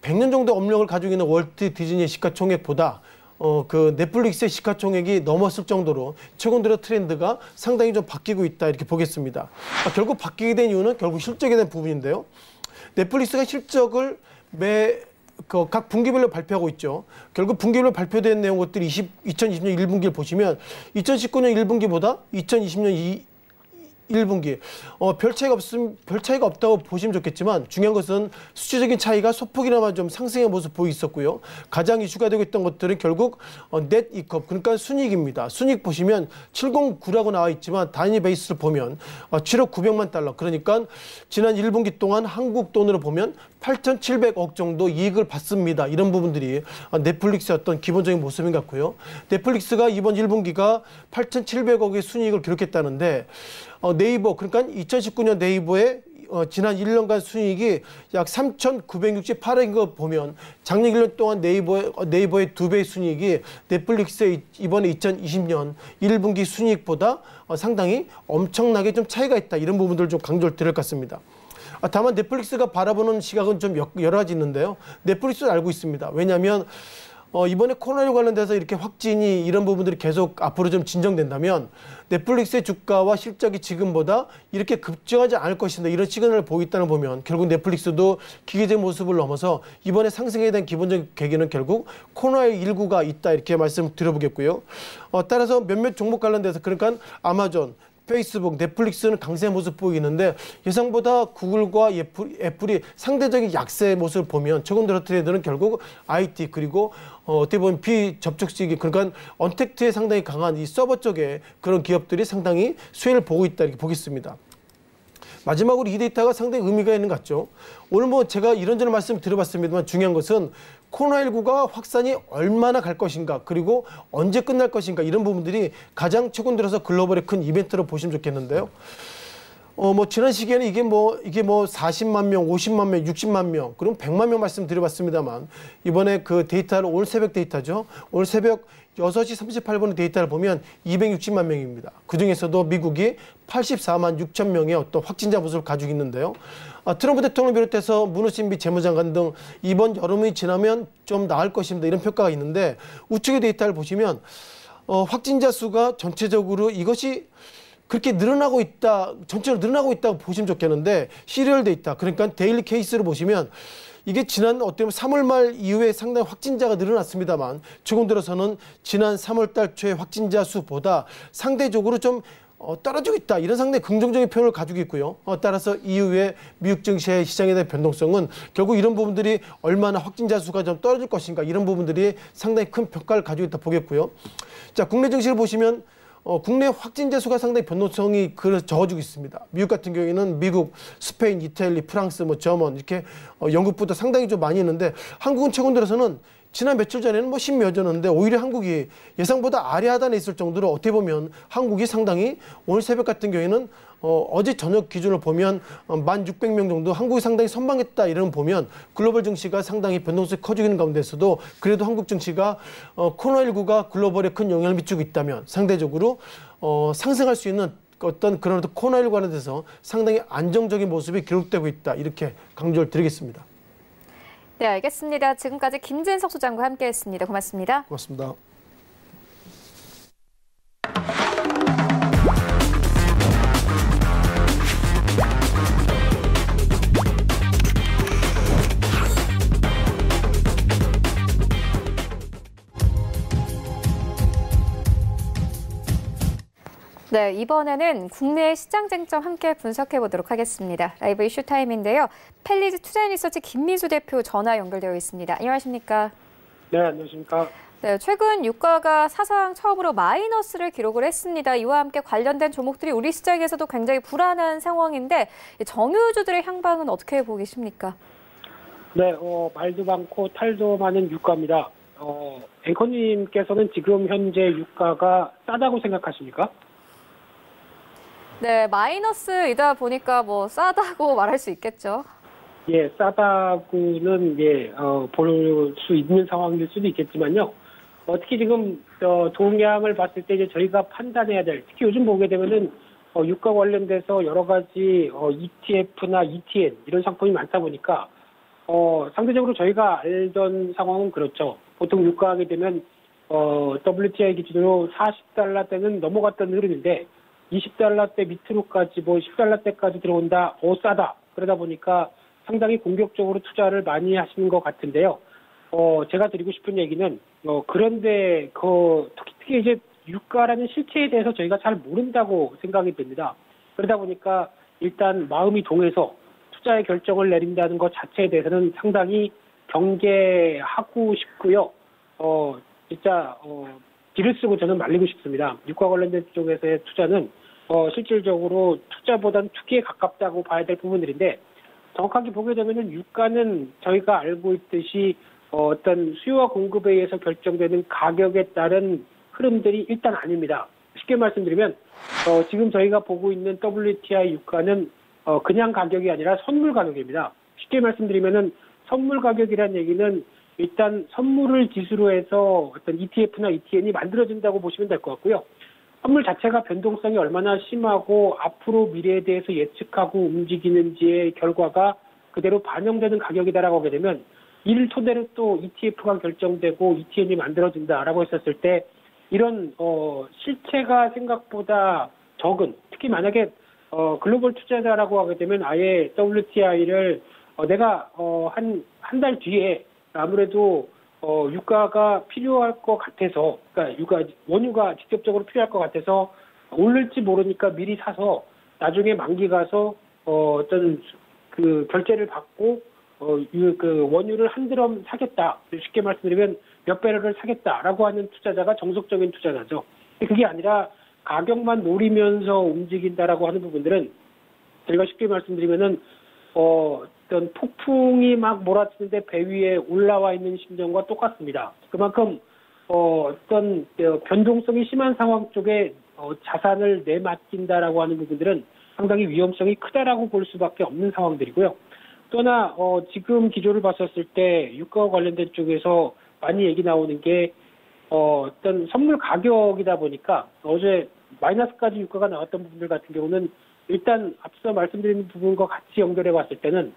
100년 정도 업력을 가지고 있는 월트 디즈니의 시가총액보다 넷플릭스의 시가총액이 넘었을 정도로 최근 들어 트렌드가 상당히 좀 바뀌고 있다 이렇게 보겠습니다. 결국 바뀌게 된 이유는 결국 실적에 대한 부분인데요. 넷플릭스가 실적을 각 분기별로 발표하고 있죠. 결국 분기별로 발표된 내용 것들이 2020년 1분기를 보시면 2019년 1분기보다 2020년 1분기 별 차이가 없다고 보시면 좋겠지만 중요한 것은 수치적인 차이가 소폭이나마 좀 상승의 모습 보이고 있었고요. 가장 이슈가 되고 있던 것들은 결국 넷 이컵 그러니까 순이익입니다. 순이익 보시면 709라고 나와 있지만 단위 베이스를 보면 7억 900만 달러 그러니까 지난 1분기 동안 한국 돈으로 보면 8,700억 정도 이익을 받습니다. 이런 부분들이 넷플릭스의 기본적인 모습인 것 같고요. 넷플릭스가 이번 1분기가 8,700억의 순이익을 기록했다는데 네이버 그러니까 2019년 네이버의 지난 1년간 순이익이 약 3,968억인 거 보면 작년 1년 동안 네이버의 2배의 순이익이 넷플릭스의 이번에 2020년 1분기 순이익보다 상당히 엄청나게 좀 차이가 있다. 이런 부분들을 좀 강조를 드릴 것 같습니다. 다만 넷플릭스가 바라보는 시각은 좀 여러 가지 있는데요. 넷플릭스도 알고 있습니다. 왜냐하면 이번에 코로나19 관련돼서 이렇게 확진이 이런 부분들이 계속 앞으로 좀 진정된다면 넷플릭스의 주가와 실적이 지금보다 이렇게 급증하지 않을 것인가 이런 시그널을 보이고 있다는 보면 결국 넷플릭스도 기계적인 모습을 넘어서 이번에 상승에 대한 기본적인 계기는 결국 코로나19가 있다 이렇게 말씀드려보겠고요. 따라서 몇몇 종목 관련돼서 그러니까 아마존 페이스북, 넷플릭스는 강세의 모습 보이는데 예상보다 구글과 애플이 상대적인 약세의 모습을 보면 최근 들어 트렌드는 결국 IT 그리고 어떻게 보면 비접촉식이 그러니까 언택트에 상당히 강한 이 서버 쪽에 그런 기업들이 상당히 수혜를 보고 있다 이렇게 보겠습니다. 마지막으로 이 데이터가 상당히 의미가 있는 것 같죠. 오늘 제가 이런저런 말씀 드려봤습니다만 중요한 것은 코로나19가 확산이 얼마나 갈 것인가 그리고 언제 끝날 것인가 이런 부분들이 가장 최근 들어서 글로벌의 큰 이벤트로 보시면 좋겠는데요. 지난 시기에는 이게 40만 명, 50만 명, 60만 명, 그럼 100만 명 말씀드려봤습니다만 이번에 그 데이터를 오늘 새벽 데이터죠. 오늘 새벽 6시 38분의 데이터를 보면 260만 명입니다. 그중에서도 미국이 84만 6천 명의 어떤 확진자 모습을 가지고 있는데요. 트럼프 대통령을 비롯해서 문호신 미 재무장관 등 이번 여름이 지나면 좀 나을 것입니다. 이런 평가가 있는데 우측의 데이터를 보시면 확진자 수가 전체적으로 이것이 그렇게 늘어나고 있다, 전체로 늘어나고 있다고 보시면 좋겠는데 시리얼 데이터, 그러니까 데일리 케이스를 보시면 이게 지난 어떻게 보면 3월 말 이후에 상당히 확진자가 늘어났습니다만 최근 들어서는 지난 3월 달 초의 확진자 수보다 상대적으로 좀 떨어지고 있다. 이런 상당히 긍정적인 표현을 가지고 있고요. 따라서 이후에 미국 증시의 시장에 대한 변동성은 결국 이런 부분들이 얼마나 확진자 수가 좀 떨어질 것인가 이런 부분들이 상당히 큰 평가를 가지고 있다 보겠고요. 자, 국내 증시를 보시면 국내 확진자 수가 상당히 변동성이 적어지고 있습니다. 미국 같은 경우에는 미국, 스페인, 이탈리, 프랑스, 저먼 이렇게 영국보다 상당히 좀 많이 있는데 한국은 최근 들어서는 지난 며칠 전에는 10몇 였는데 오히려 한국이 예상보다 아래 하단에 있을 정도로 어떻게 보면 한국이 상당히 오늘 새벽 같은 경우에는 어제 저녁 기준으로 보면 1,600명 정도 한국이 상당히 선방했다 이런 보면 글로벌 증시가 상당히 변동성이 커지고 있는 가운데서도 그래도 한국 증시가 코로나19가 글로벌에 큰 영향을 미치고 있다면 상대적으로 상승할 수 있는 어떤 그런 코로나19 관련돼서 상당히 안정적인 모습이 기록되고 있다 이렇게 강조를 드리겠습니다. 네, 알겠습니다. 지금까지 김진석 소장과 함께했습니다. 고맙습니다. 고맙습니다. 네, 이번에는 국내 시장 쟁점 함께 분석해 보도록 하겠습니다. 라이브 이슈 타임인데요. 펠리즈 투자인리서치 김민수 대표 전화 연결되어 있습니다. 안녕하십니까? 네, 안녕하십니까? 네, 최근 유가가 사상 처음으로 마이너스를 기록을 했습니다. 이와 함께 관련된 종목들이 우리 시장에서도 굉장히 불안한 상황인데 정유주들의 향방은 어떻게 보고 계십니까? 네, 말도 많고 탈도 많은 유가입니다. 앵커님께서는 지금 현재 유가가 싸다고 생각하십니까? 네, 마이너스이다 보니까 싸다고 말할 수 있겠죠. 예, 싸다고는 볼 수 있는 상황일 수도 있겠지만요. 특히 지금 동향을 봤을 때 이제 저희가 판단해야 될, 특히 요즘 보게 되면은 유가 관련돼서 여러 가지 ETF나 ETN 이런 상품이 많다 보니까 상대적으로 저희가 알던 상황은 그렇죠. 보통 유가하게 되면 WTI 기준으로 $40대는 넘어갔던 흐름인데 20달러대 밑으로까지 10달러대까지 들어온다. 싸다. 그러다 보니까 상당히 공격적으로 투자를 많이 하시는 것 같은데요. 제가 드리고 싶은 얘기는 그런데 특히 이제 유가라는 실체에 대해서 저희가 잘 모른다고 생각이 됩니다. 그러다 보니까 일단 마음이 동해서 투자의 결정을 내린다는 것 자체에 대해서는 상당히 경계하고 싶고요. 진짜 길을 쓰고 저는 말리고 싶습니다. 유가 관련된 쪽에서의 투자는 실질적으로 투자보다는 투기에 가깝다고 봐야 될 부분들인데 정확하게 보게 되면은 유가는 저희가 알고 있듯이 어떤 수요와 공급에 의해서 결정되는 가격에 따른 흐름들이 일단 아닙니다. 쉽게 말씀드리면 지금 저희가 보고 있는 WTI 유가는 그냥 가격이 아니라 선물 가격입니다. 쉽게 말씀드리면은 선물 가격이라는 얘기는 일단 선물을 기술로 해서 어떤 ETF나 ETN이 만들어진다고 보시면 될 것 같고요. 선물 자체가 변동성이 얼마나 심하고 앞으로 미래에 대해서 예측하고 움직이는지의 결과가 그대로 반영되는 가격이다라고 하게 되면 이를 토대로 또 ETF가 결정되고 ETN이 만들어진다라고 했었을 때 이런 실체가 생각보다 적은, 특히 만약에 글로벌 투자자라고 하게 되면 아예 WTI를 내가 한 달 뒤에 아무래도 유가가 필요할 것 같아서, 그러니까 원유가 직접적으로 필요할 것 같아서 오를지 모르니까 미리 사서 나중에 만기 가서 어떤 그 결제를 받고 그 원유를 한 드럼 사겠다. 쉽게 말씀드리면 몇 배럴을 사겠다라고 하는 투자자가 정석적인 투자자죠. 그게 아니라 가격만 노리면서 움직인다라고 하는 부분들은 저희가 쉽게 말씀드리면은 어떤 폭풍이 막 몰아치는데 배 위에 올라와 있는 심정과 똑같습니다. 그만큼 어떤 변동성이 심한 상황 쪽에 자산을 내맡긴다라고 하는 부분들은 상당히 위험성이 크다라고 볼 수밖에 없는 상황들이고요. 또 하나 지금 기조를 봤었을 때 유가와 관련된 쪽에서 많이 얘기 나오는 게 어떤 선물 가격이다 보니까 어제 마이너스까지 유가가 나왔던 부분들 같은 경우는 일단 앞서 말씀드린 부분과 같이 연결해 봤을 때는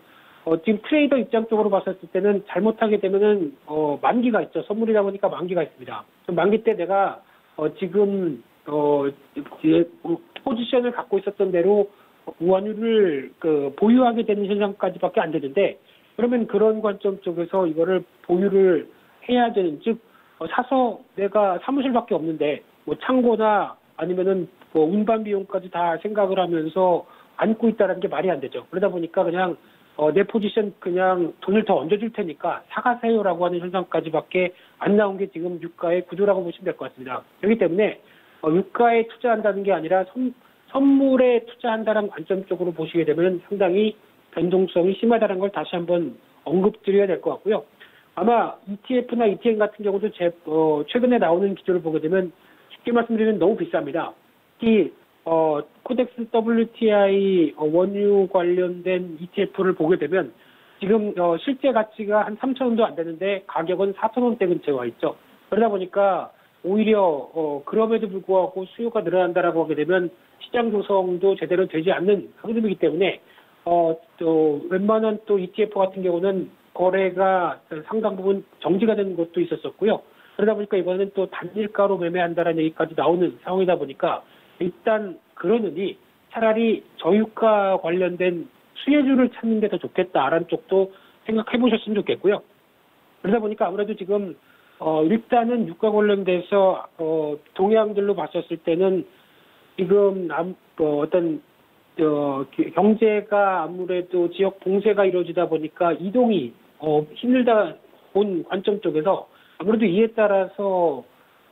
지금 트레이더 입장 쪽으로 봤을 때는 잘못하게 되면은 만기가 있죠. 선물이다 보니까 만기가 있습니다. 만기 때 내가 지금 포지션을 갖고 있었던 대로 원유를 보유하게 되는 현상까지밖에 안 되는데, 그러면 그런 관점 쪽에서 이거를 보유를 해야 되는, 즉 사서 내가 사무실밖에 없는데 뭐 창고나 아니면은 뭐 운반 비용까지 다 생각을 하면서 안고 있다는 게 말이 안 되죠. 그러다 보니까 그냥 내 포지션 그냥 돈을 더 얹어줄 테니까 사가세요라고 하는 현상까지밖에 안 나온 게 지금 유가의 구조라고 보시면 될 것 같습니다. 그렇기 때문에 유가에 투자한다는 게 아니라 선물에 투자한다는 관점 쪽으로 보시게 되면 상당히 변동성이 심하다는 걸 다시 한번 언급드려야 될 것 같고요. 아마 ETF나 ETN 같은 경우도 최근에 나오는 기조를 보게 되면 쉽게 말씀드리면 너무 비쌉니다. 특히 코덱스 WTI 원유 관련된 ETF를 보게 되면 지금 실제 가치가 한 3,000원도 안 되는데 가격은 4,000원대 근처에 와 있죠. 그러다 보니까 오히려 그럼에도 불구하고 수요가 늘어난다라고 하게 되면 시장 조성도 제대로 되지 않는 흐름이기 때문에 또 웬만한 또 ETF 같은 경우는 거래가 상당 부분 정지가 된 것도 있었었고요. 그러다 보니까 이번에는 또 단일가로 매매한다라는 얘기까지 나오는 상황이다 보니까 일단 그러느니 차라리 저유가 관련된 수혜주를 찾는 게 더 좋겠다라는 쪽도 생각해 보셨으면 좋겠고요. 그러다 보니까 아무래도 지금 일단은 유가 관련돼서 동향들로 봤었을 때는 지금 어떤 경제가 아무래도 지역 봉쇄가 이루어지다 보니까 이동이 힘들다 본 관점 쪽에서 아무래도 이에 따라서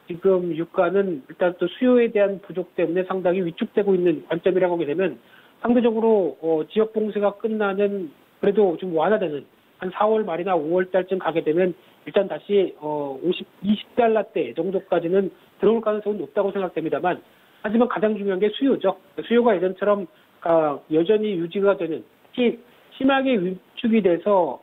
지금 유가는 일단 또 수요에 대한 부족 때문에 상당히 위축되고 있는 관점이라고 하게 되면 상대적으로 지역 봉쇄가 끝나는 그래도 좀 완화되는 한 4월 말이나 5월 달쯤 가게 되면 일단 다시 20달러대 정도까지는 들어올 가능성은 높다고 생각됩니다만, 하지만 가장 중요한 게 수요죠. 수요가 예전처럼 여전히 유지가 되는, 특히 심하게 위축이 돼서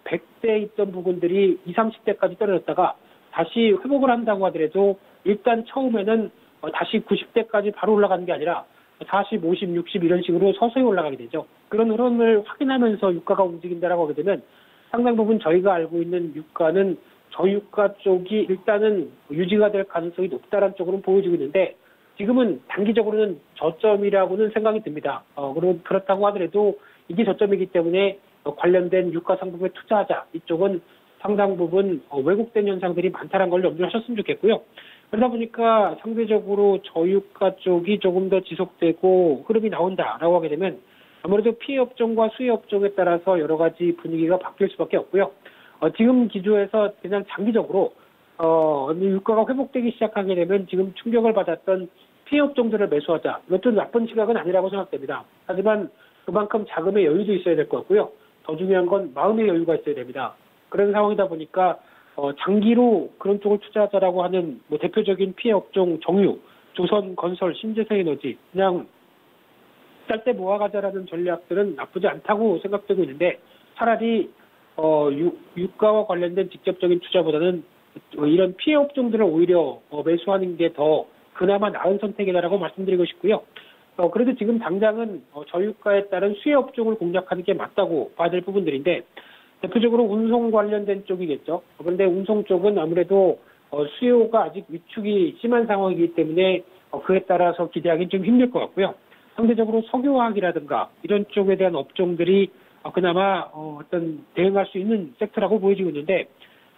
100대 있던 부분들이 20, 30대까지 떨어졌다가 다시 회복을 한다고 하더라도 일단 처음에는 다시 90대까지 바로 올라가는 게 아니라 40, 50, 60 이런 식으로 서서히 올라가게 되죠. 그런 흐름을 확인하면서 유가가 움직인다라고 하게 되면 상당 부분 저희가 알고 있는 유가는 저유가 쪽이 일단은 유지가 될 가능성이 높다라는 쪽으로는 보여지고 있는데, 지금은 단기적으로는 저점이라고는 생각이 듭니다. 그리고 그렇다고 하더라도 이게 저점이기 때문에 관련된 유가 상품에 투자하자, 이쪽은 상당 부분 왜곡된 현상들이 많다는 걸 염두하셨으면 좋겠고요. 그러다 보니까 상대적으로 저유가 쪽이 조금 더 지속되고 흐름이 나온다라고 하게 되면 아무래도 피해 업종과 수혜 업종에 따라서 여러 가지 분위기가 바뀔 수밖에 없고요. 지금 기조에서 그냥 장기적으로 유가가 회복되기 시작하게 되면 지금 충격을 받았던 피해 업종들을 매수하자, 이것도 나쁜 시각은 아니라고 생각됩니다. 하지만 그만큼 자금의 여유도 있어야 될 것 같고요. 더 중요한 건 마음의 여유가 있어야 됩니다. 그런 상황이다 보니까 장기로 그런 쪽을 투자하자라고 하는 뭐 대표적인 피해 업종 정유, 조선, 건설, 신재생에너지, 그냥 쌀 때 모아가자라는 전략들은 나쁘지 않다고 생각되고 있는데, 차라리 유가와 관련된 직접적인 투자보다는 이런 피해 업종들을 오히려 매수하는 게 더 그나마 나은 선택이다라고 말씀드리고 싶고요. 그래도 지금 당장은 저유가에 따른 수혜 업종을 공략하는 게 맞다고 봐야 될 부분들인데, 대표적으로 운송 관련된 쪽이겠죠. 그런데 운송 쪽은 아무래도 수요가 아직 위축이 심한 상황이기 때문에 그에 따라서 기대하기는 좀 힘들 것 같고요. 상대적으로 석유화학이라든가 이런 쪽에 대한 업종들이 그나마 어떤 대응할 수 있는 섹터라고 보여지고 있는데,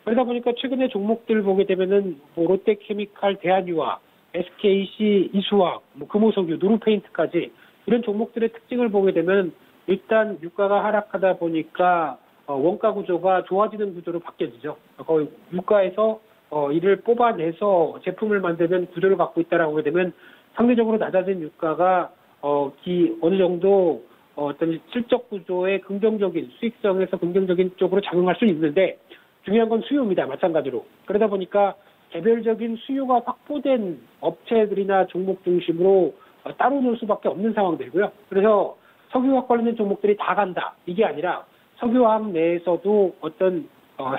그러다 보니까 최근에 종목들 보게 되면은 뭐 롯데케미칼, 대한유화, SKC, 이수화학, 뭐 금호석유, 누르페인트까지 이런 종목들의 특징을 보게 되면 일단 유가가 하락하다 보니까 원가 구조가 좋아지는 구조로 바뀌어지죠. 거의 유가에서 이를 뽑아내서 제품을 만드는 구조를 갖고 있다라고 하게 되면 상대적으로 낮아진 유가가 어느 정도 어떤 실적 구조의 긍정적인 수익성에서 긍정적인 쪽으로 작용할 수 있는데, 중요한 건 수요입니다. 마찬가지로. 그러다 보니까 개별적인 수요가 확보된 업체들이나 종목 중심으로 따로 놀 수밖에 없는 상황들이고요. 그래서 석유화학 관련된 종목들이 다 간다, 이게 아니라 석유화학 내에서도 어떤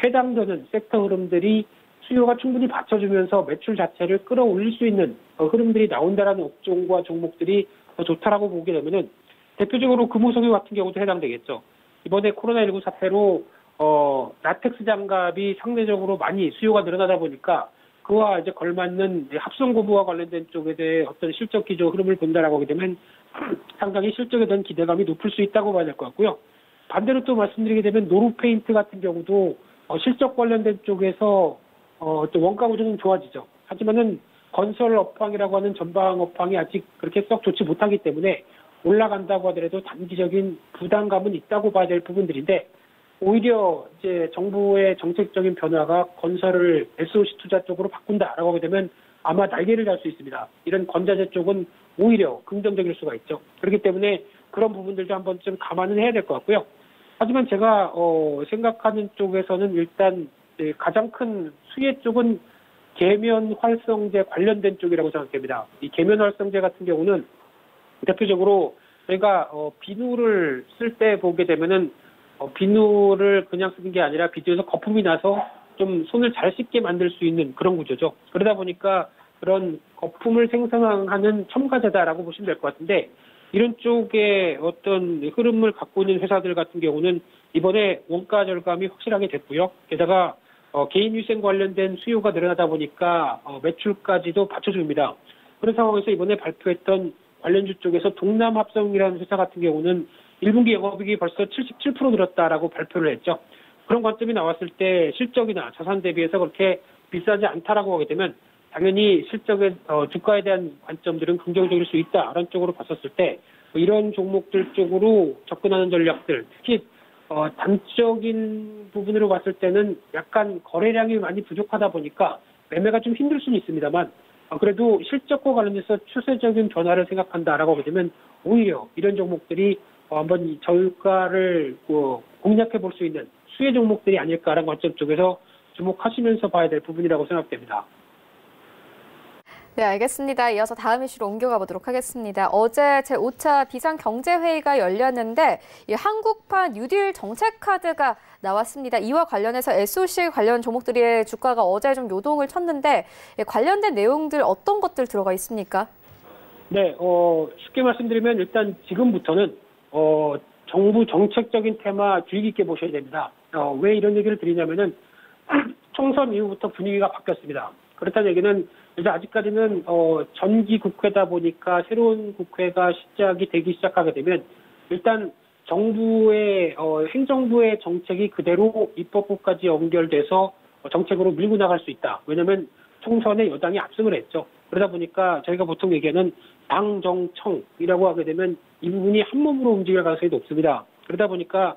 해당되는 섹터 흐름들이 수요가 충분히 받쳐주면서 매출 자체를 끌어올릴 수 있는 흐름들이 나온다라는 업종과 종목들이 더 좋다라고 보게 되면은 대표적으로 금호석유 같은 경우도 해당되겠죠. 이번에 코로나19 사태로 라텍스 장갑이 상대적으로 많이 수요가 늘어나다 보니까 그와 이제 걸맞는 합성 고무와 관련된 쪽에 대해 어떤 실적 기조 흐름을 본다라고 하게 되면 상당히 실적에 대한 기대감이 높을 수 있다고 봐야 될 것 같고요. 반대로 또 말씀드리게 되면 노루페인트 같은 경우도 실적 관련된 쪽에서 또 원가 구조는 좋아지죠. 하지만은 건설 업황이라고 하는 전방 업황이 아직 그렇게 썩 좋지 못하기 때문에 올라간다고 하더라도 단기적인 부담감은 있다고 봐야 될 부분들인데 오히려 이제 정부의 정책적인 변화가 건설을 SOC 투자 쪽으로 바꾼다라고 하게 되면 아마 날개를 달 수 있습니다. 이런 건자재 쪽은 오히려 긍정적일 수가 있죠. 그렇기 때문에 그런 부분들도 한번 좀 감안을 해야 될 것 같고요. 하지만 제가 생각하는 쪽에서는 일단 가장 큰 수혜 쪽은 계면 활성제 관련된 쪽이라고 생각됩니다. 이 계면 활성제 같은 경우는 대표적으로 저희가 비누를 쓸 때 보게 되면은 비누를 그냥 쓰는 게 아니라 비누에서 거품이 나서 좀 손을 잘 씻게 만들 수 있는 그런 구조죠. 그러다 보니까 그런 거품을 생성하는 첨가제다라고 보시면 될 것 같은데 이런 쪽에 어떤 흐름을 갖고 있는 회사들 같은 경우는 이번에 원가 절감이 확실하게 됐고요. 게다가 개인위생 관련된 수요가 늘어나다 보니까 매출까지도 받쳐줍니다. 그런 상황에서 이번에 발표했던 관련주 쪽에서 동남합성이라는 회사 같은 경우는 1분기 영업이익이 벌써 77% 늘었다라고 발표를 했죠. 그런 관점이 나왔을 때 실적이나 자산 대비해서 그렇게 비싸지 않다라고 하게 되면 당연히 실적의 주가에 대한 관점들은 긍정적일 수 있다라는 쪽으로 봤었을 때 이런 종목들 쪽으로 접근하는 전략들, 특히 단적인 부분으로 봤을 때는 약간 거래량이 많이 부족하다 보니까 매매가 좀 힘들 수는 있습니다만 그래도 실적과 관련해서 추세적인 변화를 생각한다라고 하게 되면 오히려 이런 종목들이 한번 이 저유가를 공략해 볼 수 있는 수혜 종목들이 아닐까라는 관점 쪽에서 주목하시면서 봐야 될 부분이라고 생각됩니다. 네, 알겠습니다. 이어서 다음 이슈로 옮겨가 보도록 하겠습니다. 어제 제5차 비상경제회의가 열렸는데 이 한국판 뉴딜 정책카드가 나왔습니다. 이와 관련해서 SOC 관련 종목들의 주가가 어제 좀 요동을 쳤는데 관련된 내용들 어떤 것들 들어가 있습니까? 네, 쉽게 말씀드리면 일단 지금부터는 정부 정책적인 테마 주의 깊게 보셔야 됩니다. 왜 이런 얘기를 드리냐면은 총선 이후부터 분위기가 바뀌었습니다. 그렇다는 얘기는 이제 아직까지는 전기 국회다 보니까 새로운 국회가 시작이 되기 시작하게 되면 일단 정부의 행정부의 정책이 그대로 입법부까지 연결돼서 정책으로 밀고 나갈 수 있다. 왜냐하면 총선에 여당이 압승을 했죠. 그러다 보니까 저희가 보통 얘기하는 당정청이라고 하게 되면 이 부분이 한 몸으로 움직일 가능성이 높습니다. 그러다 보니까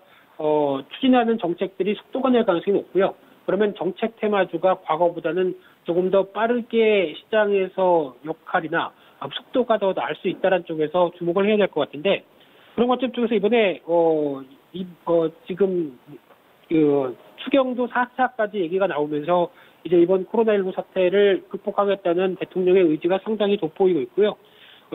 추진하는 정책들이 속도가 낼 가능성이 높고요. 그러면 정책 테마주가 과거보다는 조금 더 빠르게 시장에서 역할이나 속도가 더 나을 수 있다는 쪽에서 주목을 해야 될 것 같은데 그런 관점 쪽에서 이번에 지금 추경도 4차까지 얘기가 나오면서 이제 이번 코로나19 사태를 극복하겠다는 대통령의 의지가 상당히 돋보이고 있고요.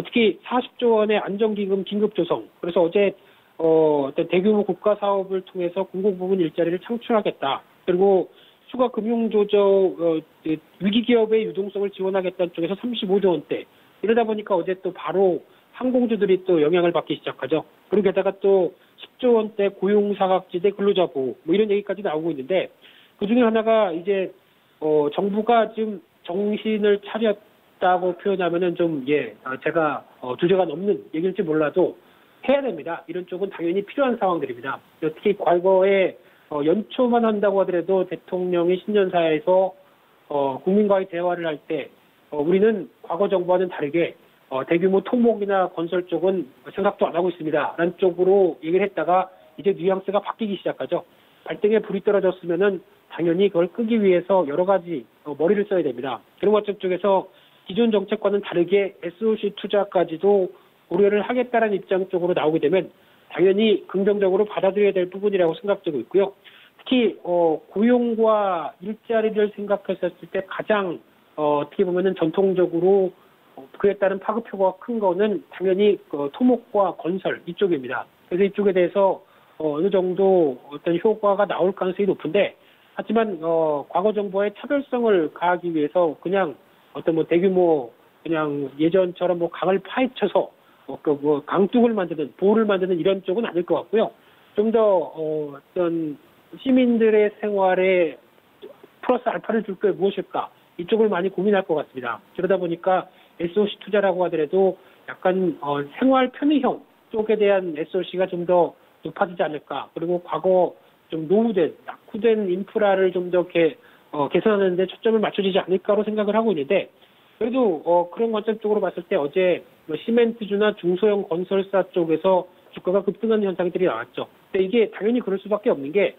특히 40조 원의 안정기금 긴급조성. 그래서 어제 어떤 대규모 국가 사업을 통해서 공공부문 일자리를 창출하겠다. 그리고 추가 금융조정 위기기업의 유동성을 지원하겠다는 쪽에서 35조 원대. 이러다 보니까 어제 또 바로 항공주들이 또 영향을 받기 시작하죠. 그리고 게다가 또 10조 원대 고용사각지대 근로자 보호 뭐 이런 얘기까지 나오고 있는데 그중에 하나가 이제 정부가 지금 정신을 차렸다고 표현하면은 좀 제가 주제가 넘는 얘기일지 몰라도 해야 됩니다. 이런 쪽은 당연히 필요한 상황들입니다. 특히 과거에 연초만 한다고 하더라도 대통령이 신년사에서 국민과의 대화를 할 때 우리는 과거 정부와는 다르게 대규모 토목이나 건설 쪽은 생각도 안 하고 있습니다. 라는 쪽으로 얘기를 했다가 이제 뉘앙스가 바뀌기 시작하죠. 발등에 불이 떨어졌으면은 당연히 그걸 끄기 위해서 여러 가지 머리를 써야 됩니다. 그런 관점 쪽에서 기존 정책과는 다르게 SOC 투자까지도 고려를 하겠다는 입장 쪽으로 나오게 되면 당연히 긍정적으로 받아들여야 될 부분이라고 생각되고 있고요. 특히 고용과 일자리를 생각했을 때 가장 어떻게 보면은 전통적으로 그에 따른 파급효과가 큰 거는 당연히 토목과 건설 이쪽입니다. 그래서 이쪽에 대해서 어느 정도 어떤 효과가 나올 가능성이 높은데 하지만 과거 정부와의 차별성을 가하기 위해서 그냥 어떤 뭐 대규모 그냥 예전처럼 뭐 강을 파헤쳐서 뭐 강둑을 만드는 보호를 만드는 이런 쪽은 아닐 것 같고요. 좀 더 어떤 시민들의 생활에 플러스 알파를 줄 게 무엇일까 이쪽을 많이 고민할 것 같습니다. 그러다 보니까 SOC 투자라고 하더라도 약간 생활 편의형 쪽에 대한 SOC가 좀 더 높아지지 않을까. 그리고 과거 좀 노후된 낙후된 인프라를 좀 더 이렇게 개선하는 데 초점을 맞춰지지 않을까로 생각을 하고 있는데 그래도 그런 관점 쪽으로 봤을 때 어제 뭐 시멘트주나 중소형 건설사 쪽에서 주가가 급등하는 현상들이 나왔죠. 근데 이게 당연히 그럴 수밖에 없는 게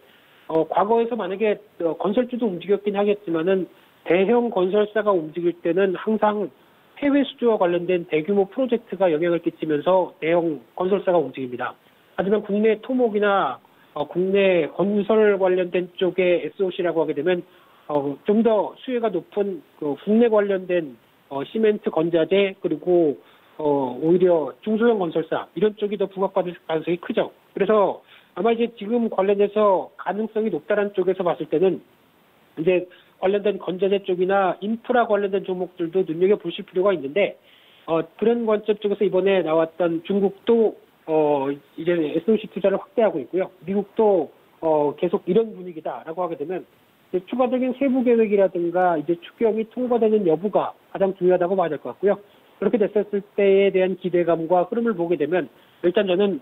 과거에서 만약에 건설주도 움직였긴 하겠지만은 대형 건설사가 움직일 때는 항상 해외 수주와 관련된 대규모 프로젝트가 영향을 끼치면서 대형 건설사가 움직입니다. 하지만 국내 토목이나 국내 건설 관련된 쪽의 SOC라고 하게 되면 좀 더 수혜가 높은 국내 관련된 시멘트 건자재 그리고 오히려 중소형 건설사 이런 쪽이 더 부각받을 가능성이 크죠. 그래서 아마 이제 지금 관련해서 가능성이 높다는 쪽에서 봤을 때는 이제 관련된 건자재 쪽이나 인프라 관련된 종목들도 눈여겨보실 필요가 있는데 그런 관점 쪽에서 이번에 나왔던 중국도 이제 SOC 투자를 확대하고 있고요. 미국도 계속 이런 분위기다라고 하게 되면 이제 추가적인 세부 계획이라든가 이제 추경이 통과되는 여부가 가장 중요하다고 봐야 될 것 같고요. 그렇게 됐었을 때에 대한 기대감과 흐름을 보게 되면 일단 저는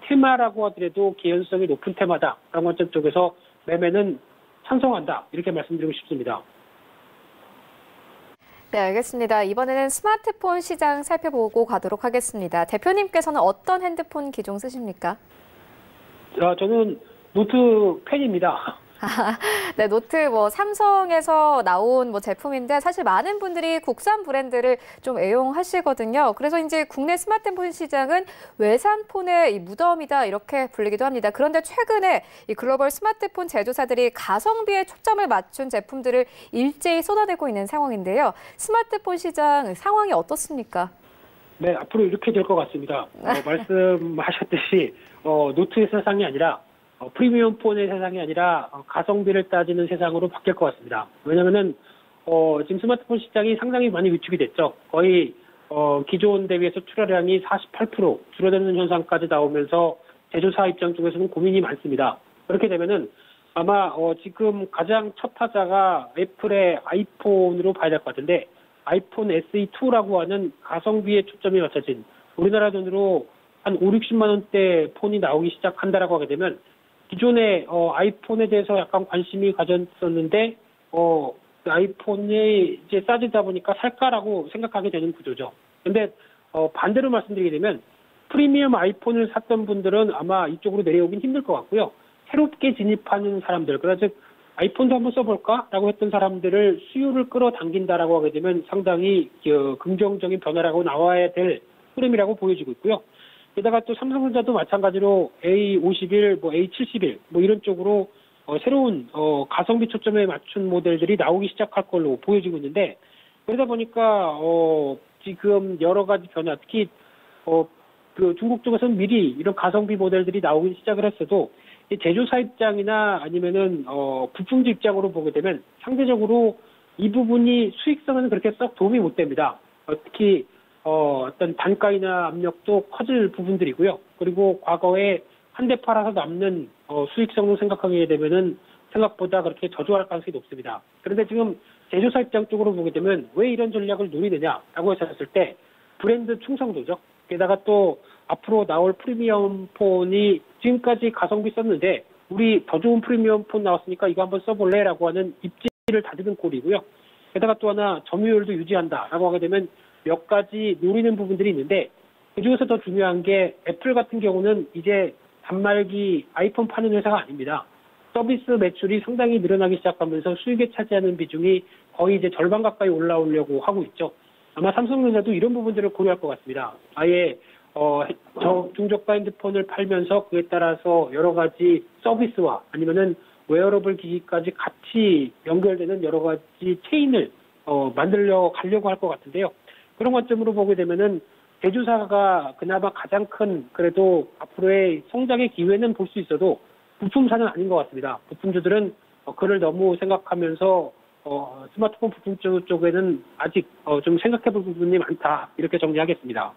테마라고 하더라도 개연성이 높은 테마다라는 관점 쪽에서 매매는 찬성한다 이렇게 말씀드리고 싶습니다. 네, 알겠습니다. 이번에는 스마트폰 시장 살펴보고 가도록 하겠습니다. 대표님께서는 어떤 핸드폰 기종 쓰십니까? 저는 노트 팬입니다. 네, 노트 삼성에서 나온 제품인데 사실 많은 분들이 국산 브랜드를 좀 애용하시거든요. 그래서 이제 국내 스마트폰 시장은 외산폰의 이 무덤이다 이렇게 불리기도 합니다. 그런데 최근에 이 글로벌 스마트폰 제조사들이 가성비에 초점을 맞춘 제품들을 일제히 쏟아내고 있는 상황인데요. 스마트폰 시장 상황이 어떻습니까? 네, 앞으로 이렇게 될 것 같습니다. 말씀하셨듯이 노트의 세상이 아니라 프리미엄 폰의 세상이 아니라 가성비를 따지는 세상으로 바뀔 것 같습니다. 왜냐하면은 지금 스마트폰 시장이 상당히 많이 위축이 됐죠. 거의 기존 대비해서 출하량이 48% 줄어드는 현상까지 나오면서 제조사 입장 쪽에서는 고민이 많습니다. 그렇게 되면은 아마 지금 가장 첫 타자가 애플의 아이폰으로 봐야 될 것 같은데 아이폰 SE2라고 하는 가성비에 초점이 맞춰진 우리나라 돈으로 한 5, 60만 원대 폰이 나오기 시작한다라고 하게 되면 기존의 아이폰에 대해서 약간 관심이 가졌었는데 아이폰이 이제 싸지다 보니까 살까라고 생각하게 되는 구조죠. 근데 반대로 말씀드리게 되면 프리미엄 아이폰을 샀던 분들은 아마 이쪽으로 내려오긴 힘들 것 같고요. 새롭게 진입하는 사람들, 그러니까 즉 아이폰도 한번 써볼까라고 했던 사람들을 수요를 끌어당긴다라고 하게 되면 상당히 긍정적인 변화라고 나와야 될 흐름이라고 보여지고 있고요. 게다가 또 삼성전자도 마찬가지로 A51, A71 이런 쪽으로 새로운 가성비 초점에 맞춘 모델들이 나오기 시작할 걸로 보여지고 있는데 그러다 보니까 지금 여러 가지 변화, 특히 그 중국 쪽에서는 미리 이런 가성비 모델들이 나오기 시작을 했어도 제조사 입장이나 아니면은 부품주 입장으로 보게 되면 상대적으로 이 부분이 수익성은 그렇게 썩 도움이 못 됩니다. 특히 어떤 단가이나 압력도 커질 부분들이고요. 그리고 과거에 한 대 팔아서 남는 수익성을 생각하게 되면은 생각보다 그렇게 저조할 가능성이 높습니다. 그런데 지금 제조사 입장 쪽으로 보게 되면 왜 이런 전략을 노리느냐라고 했을 때 브랜드 충성도죠. 게다가 또 앞으로 나올 프리미엄 폰이 지금까지 가성비 썼는데 우리 더 좋은 프리미엄 폰 나왔으니까 이거 한번 써볼래라고 하는 입지를 다지는 꼴이고요. 게다가 또 하나 점유율도 유지한다라고 하게 되면 몇 가지 노리는 부분들이 있는데 그중에서 더 중요한 게 애플 같은 경우는 이제 단말기 아이폰 파는 회사가 아닙니다. 서비스 매출이 상당히 늘어나기 시작하면서 수익에 차지하는 비중이 거의 이제 절반 가까이 올라오려고 하고 있죠. 아마 삼성전자도 이런 부분들을 고려할 것 같습니다. 아예 중저가 핸드폰을 팔면서 그에 따라서 여러 가지 서비스와 아니면은 웨어러블 기기까지 같이 연결되는 여러 가지 체인을 만들려 가려고 할 것 같은데요. 그런 관점으로 보게 되면은 제조사가 그나마 가장 큰 그래도 앞으로의 성장의 기회는 볼 수 있어도 부품사는 아닌 것 같습니다. 부품주들은 그를 너무 생각하면서 스마트폰 부품 쪽에는 아직 좀 생각해볼 부분이 많다. 이렇게 정리하겠습니다.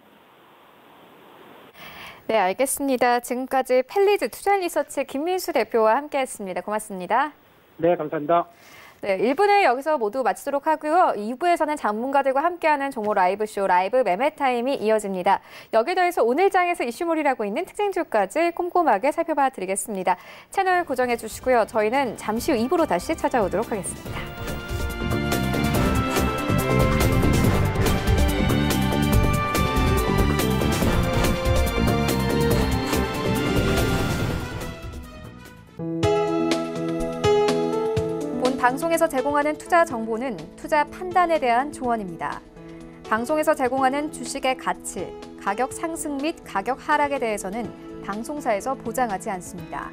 네, 알겠습니다. 지금까지 펠리즈 투자리서치 김민수 대표와 함께했습니다. 고맙습니다. 네, 감사합니다. 네, 1부는 여기서 모두 마치도록 하고요. 2부에서는 전문가들과 함께하는 종목 라이브쇼 라이브 매매타임이 이어집니다. 여기에 더해서 오늘 장에서 이슈몰이라고 있는 특징주까지 꼼꼼하게 살펴봐 드리겠습니다. 채널 고정해 주시고요. 저희는 잠시 후 2부로 다시 찾아오도록 하겠습니다. 방송에서 제공하는 투자 정보는 투자 판단에 대한 조언입니다. 방송에서 제공하는 주식의 가치, 가격 상승 및 가격 하락에 대해서는 방송사에서 보장하지 않습니다.